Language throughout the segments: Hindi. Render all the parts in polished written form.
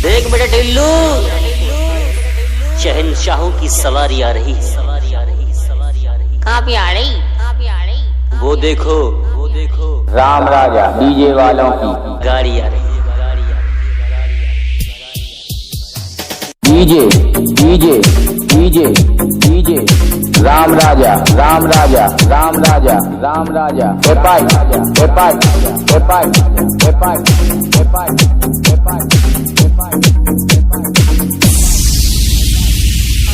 देख बेटा टिल्लू, शहंशाहों की सवारी आ रही है। कहाँ पे आ रही? वो देखो राम राजा डीजे वालों की गाड़ी आ रही है। DJ DJ DJ DJ Ram Raja Ram Raja Ram Raja Ram Raja एपाई एपाई एपाई एपाई एपाई एपाई एपाई।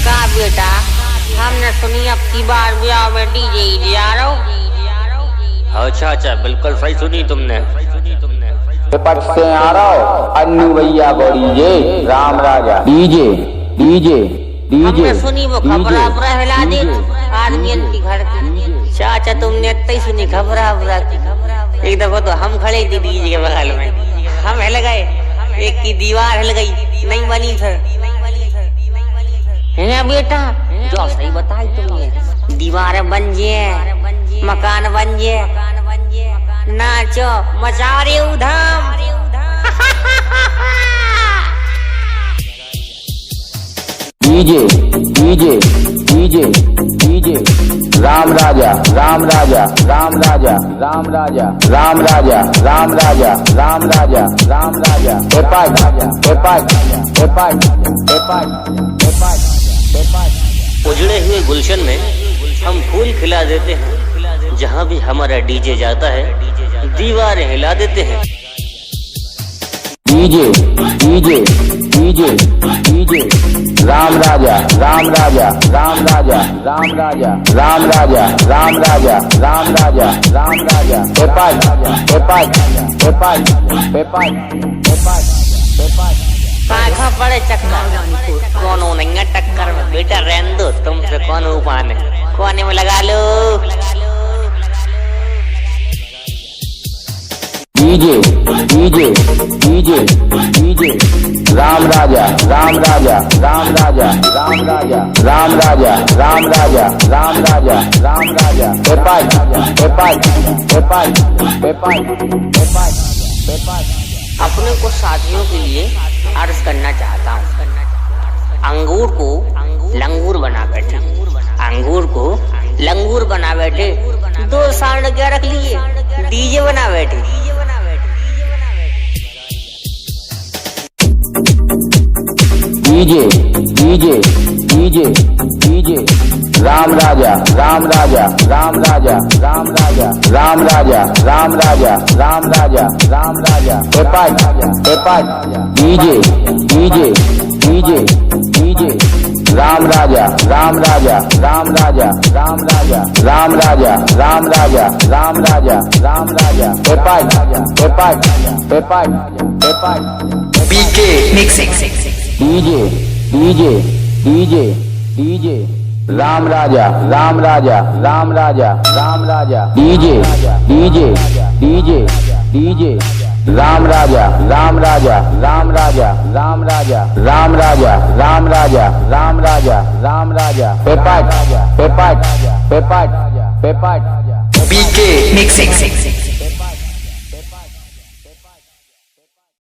कहा बेटा, हमने सुनी अब की बार ब्याह में डीजे जा रहा हूँ। अच्छा बिल्कुल सही सुनी तुमने। पेपर से आ रहा हो अन्नू भैया को DJ Ram Raja DJ DJ DJ. हमने सुनी वो खबरा हिला दे आदमी की घर की। चाचा तुमने इतना ही सुनी खबरा की। एक दफा तो हम खड़े थे डीजे के बगल में, हम हिल गए, एक की दीवार हिल गई, नहीं बनी फिर। है बेटा जो सही बताई तुमने, दीवार बन जाए, मकान बन जाए, नाचो मचा रे उधम। DJ DJ DJ DJ Ram Raja Ram Raja Ram Raja Ram Raja Ram Raja Ram Raja Ram Raja Ram Raja एपाई एपाई एपाई एपाई एपाई एपाई। उजड़े हुए गुलशन में हम फूल खिला देते हैं, जहाँ भी हमारा डीजे जाता है दीवारें हिला देते हैं। DJ DJ DJ DJ Ram Raja Ram Raja Ram Raja Ram Raja Ram Raja Ram Raja Ram Raja Ram Raja एपाई एपाई एपाई एपाई एपाई एपाई। पाखा पड़े चक्कर कोनो नहीं है टक्कर में। बेटा रहने दो, तुमसे कौन उपान है, कोने में लगा लो। DJ DJ DJ DJ Ram Raja Ram Raja Ram Raja Ram Raja Ram Raja Ram Raja Ram Raja Ram Raja एपाई एपाई एपाई एपाई एपाई एपाई। अपने को साथियों के लिए अर्ज करना चाहता हूँ। अंगूर को लंगूर बना बैठे, अंगूर को लंगूर बना बैठे, दो सांड क्या रख लिए, डीजे बना बैठे। DJ DJ DJ DJ Ram Raja Ram Raja Ram Raja Ram Raja Ram Raja Ram Raja Ram Raja Ram Raja एपाई एपाई DJ DJ DJ DJ Ram Raja Ram Raja Ram Raja Ram Raja Ram Raja Ram Raja Ram Raja Ram Raja एपाई एपाई एपाई एपाई। BK mixing DJ DJ DJ DJ Ram Raja Ram Raja Ram Raja Ram Raja DJ DJ DJ DJ Ram Raja Ram Raja Ram Raja Ram Raja Ram Raja Ram Raja Ram Raja Ram Raja एपाई एपाई एपाई एपाई। BK mixing